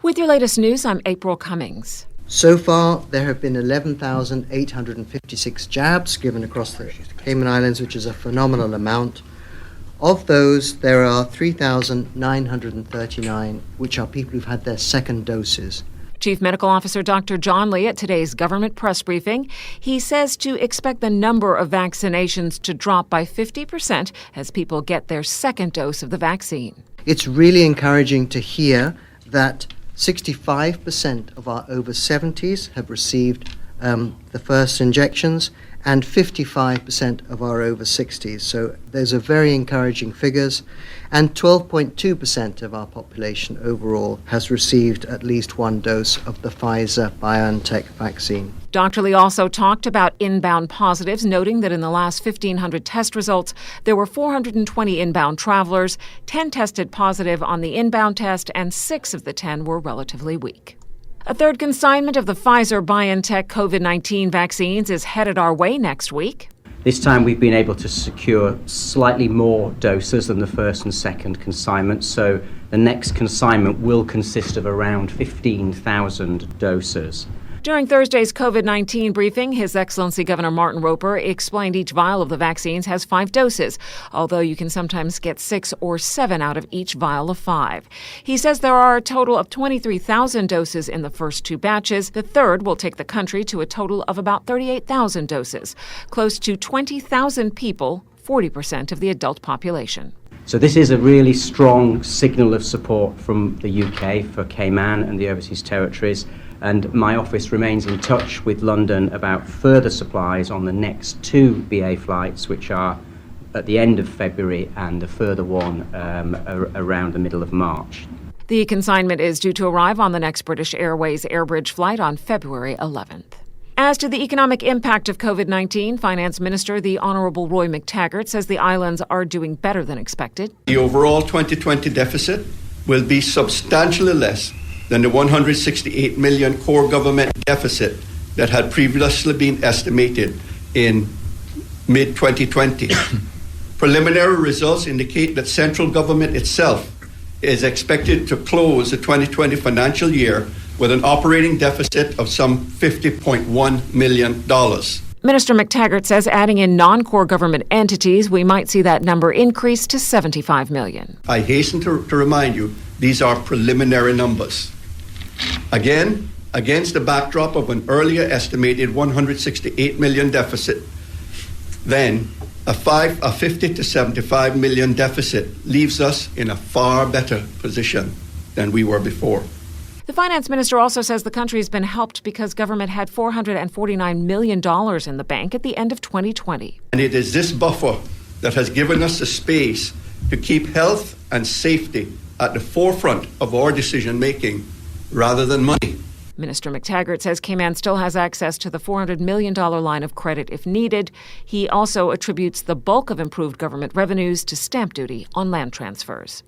With your latest news, I'm April Cummings. So far, there have been 11,856 jabs given across the Cayman Islands, which is a phenomenal amount. Of those, there are 3,939, which are people who've had their second doses. Chief Medical Officer Dr. John Lee at today's government press briefing. He says to expect the number of vaccinations to drop by 50% as people get their second dose of the vaccine. It's really encouraging to hear that 65% of our over 70s have received the first injections and 55% of our over 60s. So those are very encouraging figures. And 12.2% of our population overall has received at least one dose of the Pfizer-BioNTech vaccine. Dr. Lee also talked about inbound positives, noting that in the last 1,500 test results, there were 420 inbound travelers. 10 tested positive on the inbound test, and 6 of the 10 were relatively weak. A third consignment of the Pfizer-BioNTech COVID-19 vaccines is headed our way next week. This time we've been able to secure slightly more doses than the first and second consignment, so the next consignment will consist of around 15,000 doses. During Thursday's COVID-19 briefing, His Excellency Governor Martin Roper explained each vial of the vaccines has 5 doses, although you can sometimes get 6 or 7 out of each vial of 5. He says there are a total of 23,000 doses in the first 2 batches. The third will take the country to a total of about 38,000 doses, close to 20,000 people, 40% of the adult population. So this is a really strong signal of support from the UK for Cayman and the overseas territories. And my office remains in touch with London about further supplies on the next 2 BA flights, which are at the end of February and a further one around the middle of March. The consignment is due to arrive on the next British Airways Airbridge flight on February 11th. As to the economic impact of COVID-19, Finance Minister the Honourable Roy McTaggart says the islands are doing better than expected. The overall 2020 deficit will be substantially less than the 168 million core government deficit that had previously been estimated in mid-2020. Preliminary results indicate that central government itself is expected to close the 2020 financial year with an operating deficit of some $50.1 million. Minister McTaggart says adding in non-core government entities, we might see that number increase to $75 million. I hasten to remind you, these are preliminary numbers. Again, against the backdrop of an earlier estimated 168 million deficit, then a 50 to 75 million deficit leaves us in a far better position than we were before. The finance minister also says the country has been helped because government had $449 million in the bank at the end of 2020. And it is this buffer that has given us the space to keep health and safety at the forefront of our decision making rather than money. Minister McTaggart says Cayman still has access to the $400 million line of credit if needed. He also attributes the bulk of improved government revenues to stamp duty on land transfers.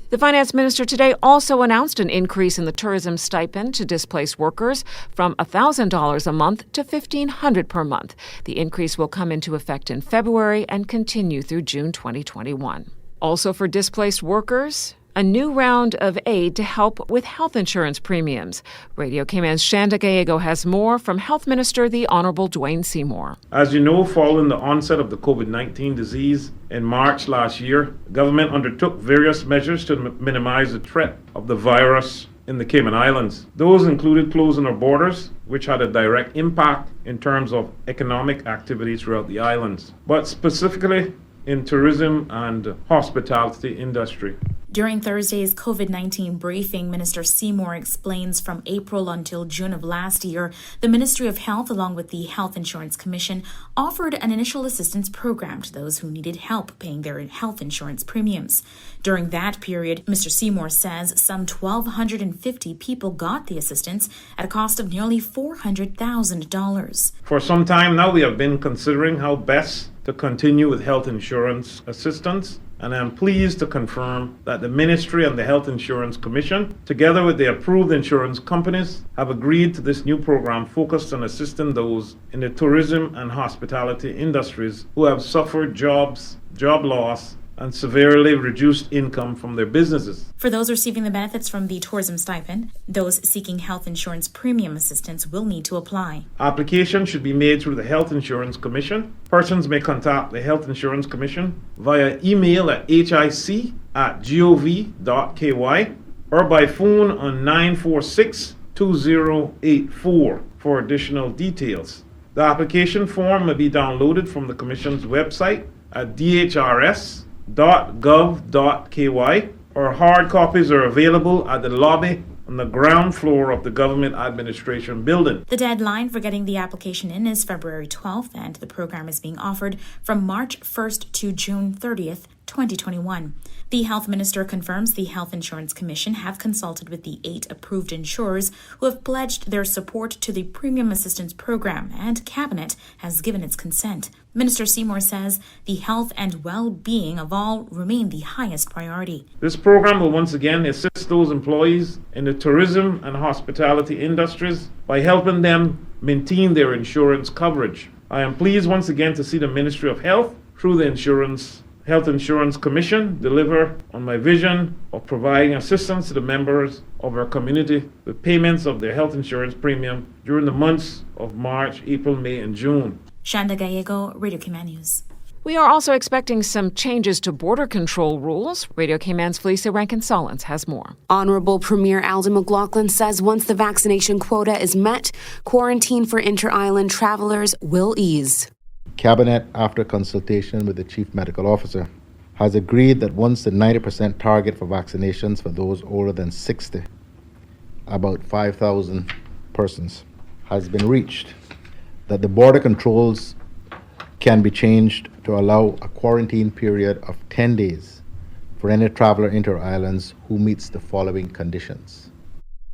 The finance minister today also announced an increase in the tourism stipend to displaced workers from $1,000 a month to $1,500 per month. The increase will come into effect in February and continue through June 2021. Also for displaced workers, a new round of aid to help with health insurance premiums. Radio Cayman's Shanda Gallego has more from Health Minister the Honourable Dwayne Seymour. As you know, following the onset of the COVID-19 disease in March last year, the government undertook various measures to minimize the threat of the virus in the Cayman Islands. Those included closing our borders, which had a direct impact in terms of economic activity throughout the islands, but specifically in tourism and hospitality industry. During Thursday's COVID-19 briefing, Minister Seymour explains from April until June of last year, the Ministry of Health, along with the Health Insurance Commission, offered an initial assistance program to those who needed help paying their health insurance premiums. During that period, Mr. Seymour says some 1,250 people got the assistance at a cost of nearly $400,000. For some time now, we have been considering how best to continue with health insurance assistance. And I'm pleased to confirm that the Ministry and the Health Insurance Commission, together with the approved insurance companies, have agreed to this new program focused on assisting those in the tourism and hospitality industries who have suffered job loss and severely reduced income from their businesses. For those receiving the benefits from the tourism stipend, those seeking health insurance premium assistance will need to apply. Application should be made through the Health Insurance Commission. Persons may contact the Health Insurance Commission via email at hic@gov.ky or by phone on 946-2084 for additional details. The application form may be downloaded from the Commission's website at dhrs.gov.ky, or hard copies are available at the lobby on the ground floor of the Government Administration Building. The deadline for getting the application in is February 12th, and the program is being offered from March 1st to June 30th, 2021. The Health Minister confirms the Health Insurance Commission have consulted with the 8 approved insurers who have pledged their support to the Premium Assistance Program, and Cabinet has given its consent. Minister Seymour says the health and well-being of all remain the highest priority. This program will once again assist those employees in the tourism and hospitality industries by helping them maintain their insurance coverage. I am pleased once again to see the Ministry of Health, through the Health Insurance Commission, deliver on my vision of providing assistance to the members of our community with payments of their health insurance premium during the months of March, April, May, and June. Shanda Gallego, Radio Cayman News. We are also expecting some changes to border control rules. Radio Cayman's Felicia Rankin-Solins has more. Honorable Premier Alden McLaughlin says once the vaccination quota is met, quarantine for inter-island travelers will ease. Cabinet, after consultation with the Chief Medical Officer, has agreed that once the 90% target for vaccinations for those older than 60, about 5,000 persons, has been reached, that the border controls can be changed to allow a quarantine period of 10 days for any traveler inter-islands who meets the following conditions.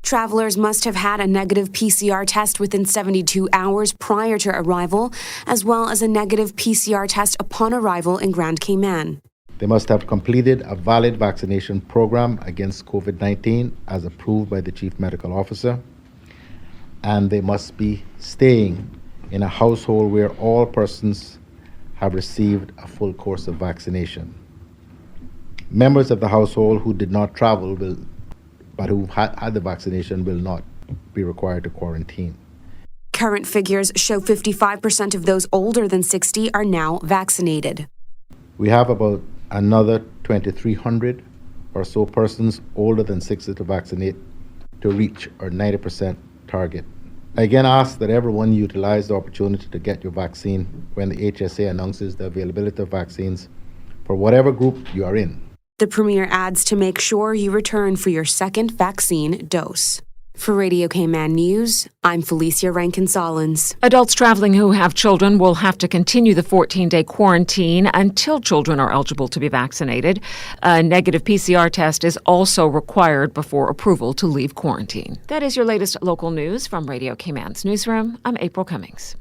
Travelers must have had a negative PCR test within 72 hours prior to arrival, as well as a negative PCR test upon arrival in Grand Cayman. They must have completed a valid vaccination program against COVID-19 as approved by the Chief Medical Officer, and they must be staying in a household where all persons have received a full course of vaccination. Members of the household who did not travel but who had the vaccination will not be required to quarantine. Current figures show 55% of those older than 60 are now vaccinated. We have about another 2,300 or so persons older than 60 to vaccinate to reach our 90% target. I again ask that everyone utilize the opportunity to get your vaccine when the HSA announces the availability of vaccines for whatever group you are in. The Premier adds to make sure you return for your second vaccine dose. For Radio Cayman News, I'm Felicia Rankin-Solins. Adults traveling who have children will have to continue the 14-day quarantine until children are eligible to be vaccinated. A negative PCR test is also required before approval to leave quarantine. That is your latest local news from Radio Cayman's newsroom. I'm April Cummings.